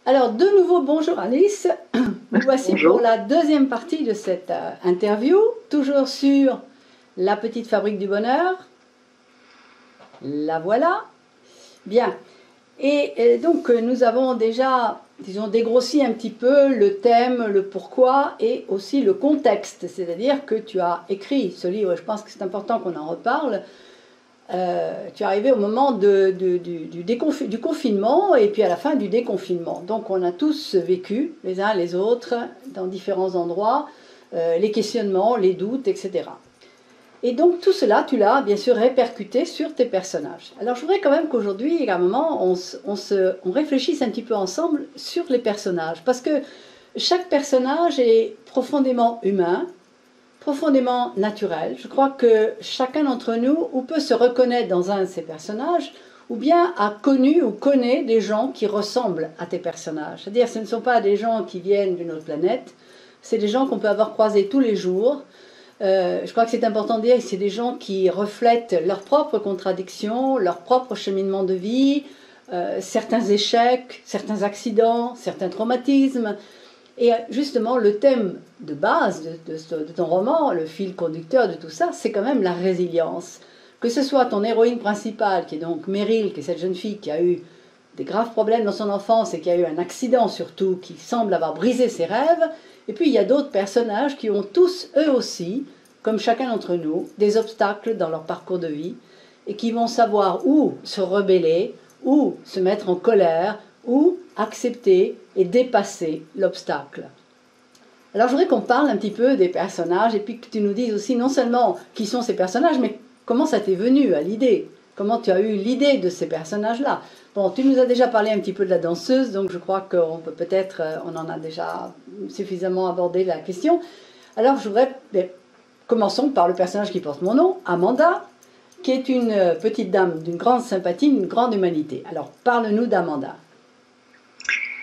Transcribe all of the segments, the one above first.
Alors, de nouveau, bonjour Alice. Nous voici Bonjour. pour la deuxième partie de cette interview, toujours sur la petite fabrique du bonheur. La voilà. Bien. Et donc, nous avons déjà, disons, dégrossi un petit peu le thème, le pourquoi et aussi le contexte. C'est-à-dire que tu as écrit ce livre, et je pense que c'est important qu'on en reparle. Tu es arrivé au moment du confinement et puis à la fin du déconfinement. Donc on a tous vécu, les uns les autres, dans différents endroits, les questionnements, les doutes, etc. Et donc tout cela, tu l'as bien sûr répercuté sur tes personnages. Alors je voudrais quand même qu'aujourd'hui, à un moment, on réfléchisse un petit peu ensemble sur les personnages. Parce que chaque personnage est profondément humain, profondément naturel. Je crois que chacun d'entre nous ou peut se reconnaître dans un de ces personnages, ou bien a connu ou connaît des gens qui ressemblent à tes personnages. C'est-à-dire ce ne sont pas des gens qui viennent d'une autre planète, c'est des gens qu'on peut avoir croisés tous les jours. Je crois que c'est important de dire que c'est des gens qui reflètent leurs propres contradictions, leur propre cheminement de vie, certains échecs, certains accidents, certains traumatismes. Et justement, le thème de base de ton roman, le fil conducteur de tout ça, c'est quand même la résilience. Que ce soit ton héroïne principale, qui est donc Meryl, qui est cette jeune fille qui a eu des graves problèmes dans son enfance et qui a eu un accident surtout, qui semble avoir brisé ses rêves. Et puis il y a d'autres personnages qui ont tous, eux aussi, comme chacun d'entre nous, des obstacles dans leur parcours de vie et qui vont savoir où se rebeller, où se mettre en colère, ou accepter et dépasser l'obstacle. Alors je voudrais qu'on parle un petit peu des personnages et puis que tu nous dises aussi non seulement qui sont ces personnages, mais comment ça t'est venu à l'idée, comment tu as eu l'idée de ces personnages-là. Bon, tu nous as déjà parlé un petit peu de la danseuse, donc je crois qu'on peut peut-être, on en a déjà suffisamment abordé la question. Alors je voudrais, commençons par le personnage qui porte mon nom, Amanda, qui est une petite dame d'une grande sympathie, d'une grande humanité. Alors parle-nous d'Amanda.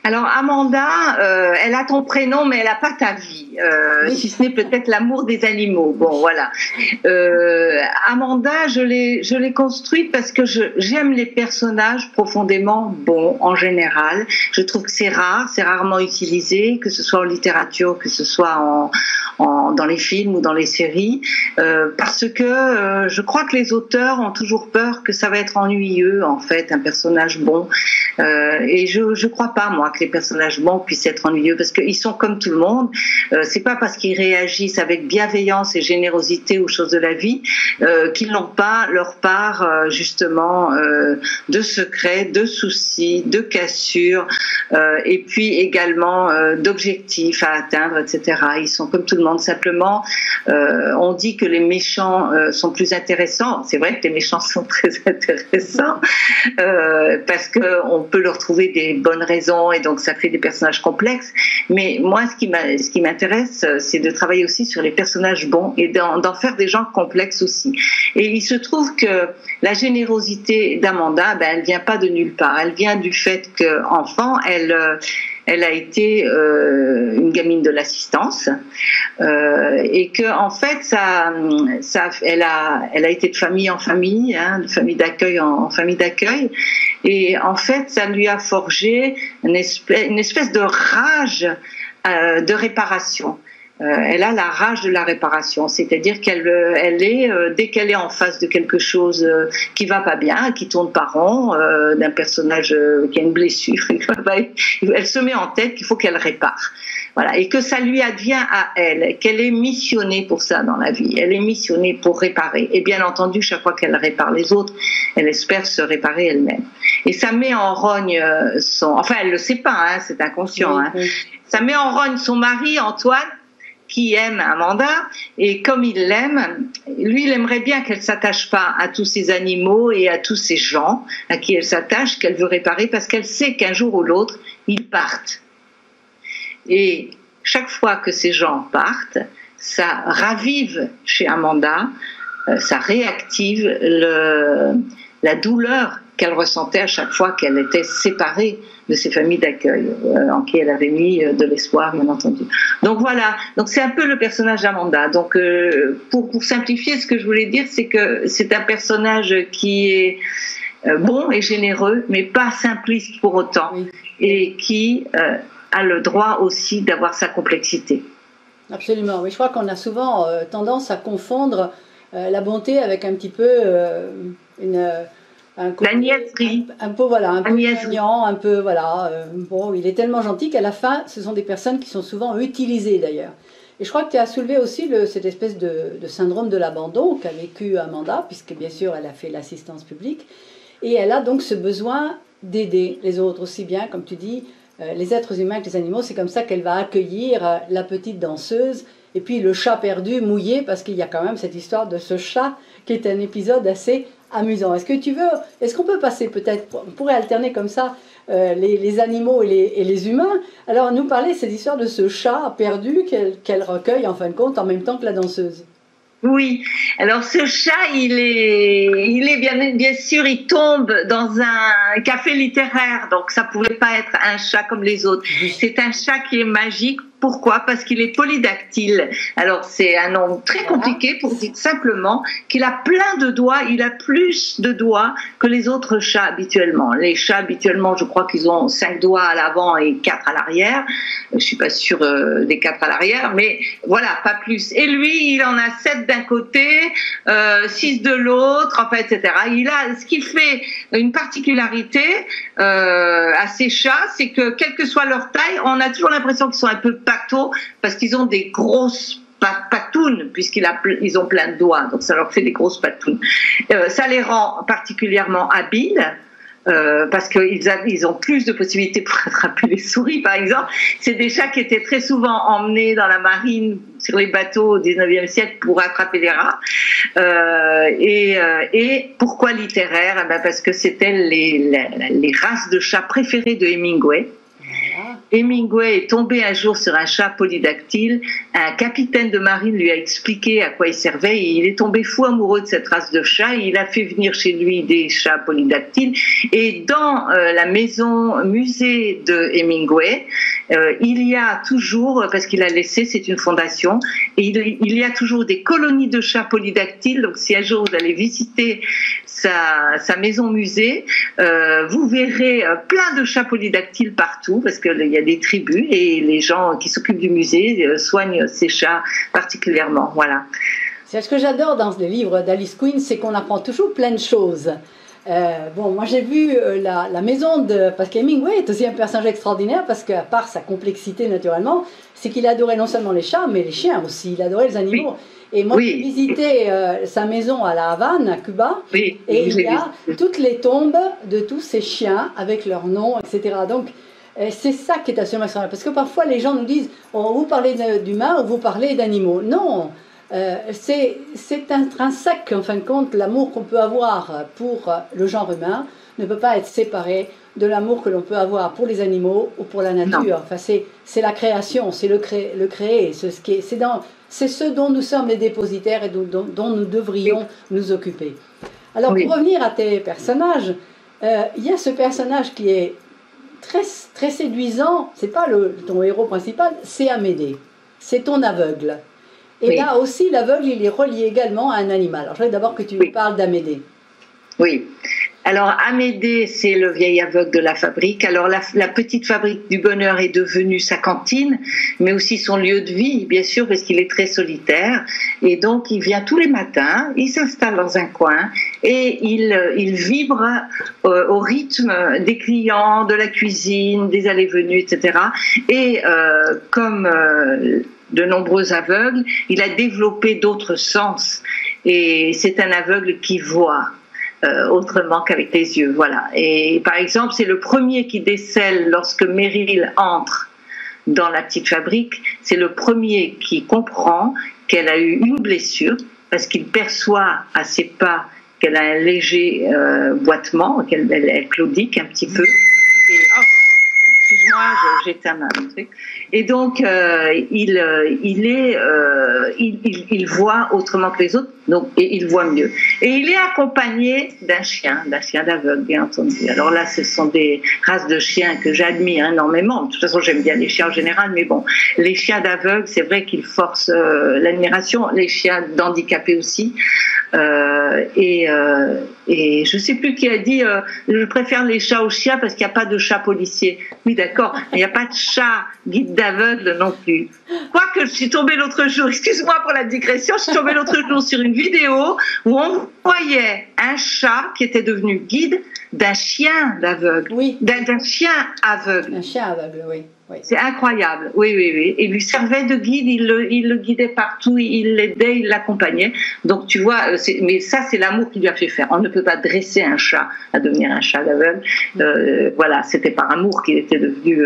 Alors Amanda, elle a ton prénom, mais elle n'a pas ta vie, Oui. si ce n'est peut-être l'amour des animaux. Bon, voilà. Amanda, je l'ai construite parce que j'aime les personnages profondément bons en général. Je trouve que c'est rare, c'est rarement utilisé, que ce soit en littérature, que ce soit dans les films ou dans les séries, parce que je crois que les auteurs ont toujours peur que ça va être ennuyeux, en fait, un personnage bon. Et je crois pas, moi, que les personnages bons puissent être ennuyeux, parce qu'ils sont comme tout le monde. C'est pas parce qu'ils réagissent avec bienveillance et générosité aux choses de la vie qu'ils n'ont pas leur part, justement, de secrets, de soucis, de cassures, et puis également d'objectifs à atteindre, etc. Ils sont comme tout le monde. Simplement, on dit que les méchants sont plus intéressants. C'est vrai que les méchants sont très intéressants, parce qu'on peut leur trouver des bonnes raisons et donc ça fait des personnages complexes. Mais moi, ce qui m'intéresse, c'est de travailler aussi sur les personnages bons et d'en faire des gens complexes aussi. Et il se trouve que la générosité d'Amanda, elle vient pas de nulle part. Elle vient du fait qu'enfant, elle a été une gamine de l'assistance, et que en fait elle a été de famille en famille, de famille d'accueil en famille d'accueil, et en fait ça lui a forgé une espèce de rage de réparation. Elle a la rage de la réparation, c'est-à-dire dès qu'elle est en face de quelque chose qui va pas bien, qui tourne pas rond, d'un personnage qui a une blessure, elle se met en tête qu'il faut qu'elle répare. Voilà, et que ça lui advient à elle, qu'elle est missionnée pour ça dans la vie. Elle est missionnée pour réparer. Et bien entendu, chaque fois qu'elle répare les autres, elle espère se réparer elle-même. Et ça met en rogne enfin, elle le sait pas, c'est inconscient. Oui. Ça met en rogne son mari, Antoine, qui aime Amanda, et comme il l'aime, lui, il aimerait bien qu'elle s'attache pas à tous ces animaux et à tous ces gens à qui elle s'attache, qu'elle veut réparer, parce qu'elle sait qu'un jour ou l'autre, ils partent. Et chaque fois que ces gens partent, ça ravive chez Amanda, ça réactive la douleur qu'elle ressentait à chaque fois qu'elle était séparée de ses familles d'accueil, en qui elle avait mis de l'espoir, bien entendu. Donc voilà, donc c'est un peu le personnage d'Amanda. Donc pour simplifier, ce que je voulais dire, c'est que c'est un personnage qui bon et généreux, mais pas simpliste pour autant, Oui. et qui a le droit aussi d'avoir sa complexité. Absolument, oui, je crois qu'on a souvent tendance à confondre la bonté avec un petit peu un côté, La niaiserie. un peu voilà, un La peu niaiserie. gnangnan, un peu voilà. Bon, il est tellement gentil qu'à la fin, ce sont des personnes qui sont souvent utilisées d'ailleurs. Et je crois que tu as soulevé aussi cette espèce de syndrome de l'abandon qu'a vécu Amanda, puisque bien sûr elle a fait l'assistance publique, et elle a donc ce besoin d'aider les autres aussi bien, comme tu dis, les êtres humains que les animaux. C'est comme ça qu'elle va accueillir la petite danseuse et puis le chat perdu mouillé, parce qu'il y a quand même cette histoire de ce chat qui est un épisode assez amusant. Est-ce qu'on peut passer peut-être, on pourrait alterner comme ça les animaux et les humains. Alors nous parler cette histoire de ce chat perdu qu'elle recueille en fin de compte en même temps que la danseuse. Oui, alors ce chat, il est bien sûr, il tombe dans un café littéraire, donc ça pouvait pas être un chat comme les autres. C'est un chat qui est magique. Pourquoi? Parce qu'il est polydactyle. Alors c'est un nom très compliqué pour dire simplement qu'il a plein de doigts. Il a plus de doigts que les autres chats habituellement. Les chats habituellement, je crois qu'ils ont 5 doigts à l'avant et 4 à l'arrière. Je suis pas sûre des 4 à l'arrière, mais voilà, pas plus. Et lui, il en a 7 d'un côté, 6 de l'autre, enfin, etc. Il a, ce qui fait une particularité à ces chats, c'est que quelle que soit leur taille, on a toujours l'impression qu'ils sont un peu pâteaux parce qu'ils ont des grosses patounes, puisqu'ils ont plein de doigts, donc ça leur fait des grosses patounes. Ça les rend particulièrement habiles. Parce qu'ils ont plus de possibilités pour attraper les souris, par exemple. C'est des chats qui étaient très souvent emmenés dans la marine, sur les bateaux au 19e siècle pour attraper les rats. Et pourquoi littéraire? Parce que c'était les races de chats préférées de Hemingway. Hemingway est tombé un jour sur un chat polydactyle. Un capitaine de marine lui a expliqué à quoi il servait et il est tombé fou amoureux de cette race de chat. Il a fait venir chez lui des chats polydactyles. Et dans la maison musée de Hemingway, il y a toujours, parce qu'il a laissé, c'est une fondation, et il y a toujours des colonies de chats polydactyles. Donc si un jour vous allez visiter sa maison musée, vous verrez plein de chats polydactyles partout, parce qu'il y a des tribus et les gens qui s'occupent du musée soignent ces chats particulièrement. Voilà. C'est ce que j'adore dans les livres d'Alice Quinn, c'est qu'on apprend toujours plein de choses. Bon, moi j'ai vu la maison parce qu'Hemingway est aussi un personnage extraordinaire, parce qu'à part sa complexité naturellement, c'est qu'il adorait non seulement les chats, mais les chiens aussi, il adorait les animaux. Oui. Et moi j'ai visité sa maison à La Havane, à Cuba, et il y a toutes les tombes de tous ces chiens avec leurs noms, etc. Donc c'est ça qui est absolument extraordinaire, parce que parfois les gens nous disent oh, vous parlez d'humains ou vous parlez d'animaux. Non, c'est intrinsèque en fin de compte. L'amour qu'on peut avoir pour le genre humain ne peut pas être séparé de l'amour que l'on peut avoir pour les animaux ou pour la nature. Enfin, c'est la création, c'est le créer, c'est ce dont nous sommes les dépositaires et dont nous devrions nous occuper. Alors pour revenir à tes personnages, il y a ce personnage qui est très, très séduisant. C'est pas ton héros principal, c'est Amédée. C'est ton aveugle. Et là aussi, l'aveugle, il est relié également à un animal. Alors je voudrais d'abord que tu me parles d'Amédée. Oui. Alors Amédée, c'est le vieil aveugle de la fabrique. Alors la petite fabrique du bonheur est devenue sa cantine, mais aussi son lieu de vie, bien sûr, parce qu'il est très solitaire. Et donc il vient tous les matins, il s'installe dans un coin et il vibre au rythme des clients, de la cuisine, des allées-venues, etc. Et comme de nombreux aveugles, il a développé d'autres sens. Et c'est un aveugle qui voit autrement qu'avec les yeux, voilà. Et par exemple, c'est le premier qui décèle lorsque Meryl entre dans la petite fabrique. C'est le premier qui comprend qu'elle a eu une blessure, parce qu'il perçoit à ses pas qu'elle a un léger boitement, qu'elle claudique un petit peu. Et, excuse-moi, j'éteins un truc. Et donc, il voit autrement que les autres, Donc, et il voit mieux. Et il est accompagné d'un chien d'aveugle, bien entendu. Alors là, ce sont des races de chiens que j'admire énormément. De toute façon, j'aime bien les chiens en général, mais bon, les chiens d'aveugle, c'est vrai qu'ils forcent l'admiration. Les chiens d'handicapés aussi. Et je sais plus qui a dit je préfère les chats aux chiens parce qu'il n'y a pas de chat policier. Oui, d'accord, il n'y a pas de chat guide d'aveugle non plus. Quoique je suis tombée l'autre jour, excuse-moi pour la digression, je suis tombée l'autre jour sur une vidéo où on voyait un chat qui était devenu guide d'un chien d'aveugle. Oui. D'un chien aveugle. Un chien aveugle, oui. Oui. C'est incroyable, oui. Et il lui servait de guide, il le guidait partout, il l'aidait, il l'accompagnait. Donc tu vois, mais ça c'est l'amour qui lui a fait faire. On ne peut pas dresser un chat à devenir un chat d'aveugle. Voilà, c'était par amour qu'il était devenu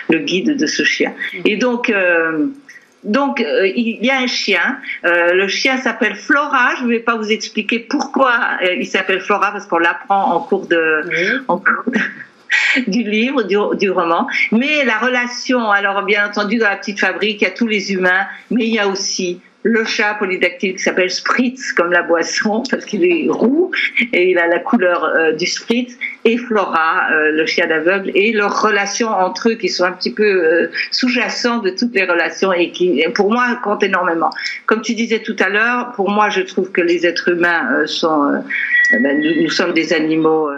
le guide de ce chien. Et donc il y a un chien. Le chien s'appelle Flora. Je ne vais pas vous expliquer pourquoi il s'appelle Flora parce qu'on l'apprend en cours du livre, du roman. Mais la relation, alors bien entendu dans la petite fabrique, il y a tous les humains, mais il y a aussi le chat polydactyle qui s'appelle Spritz, comme la boisson, parce qu'il est roux et il a la couleur du Spritz, et Flora, le chien d'aveugle, et leurs relations entre eux qui sont un petit peu sous-jacentes de toutes les relations et qui, pour moi, comptent énormément. Comme tu disais tout à l'heure, pour moi, je trouve que les êtres humains nous sommes des animaux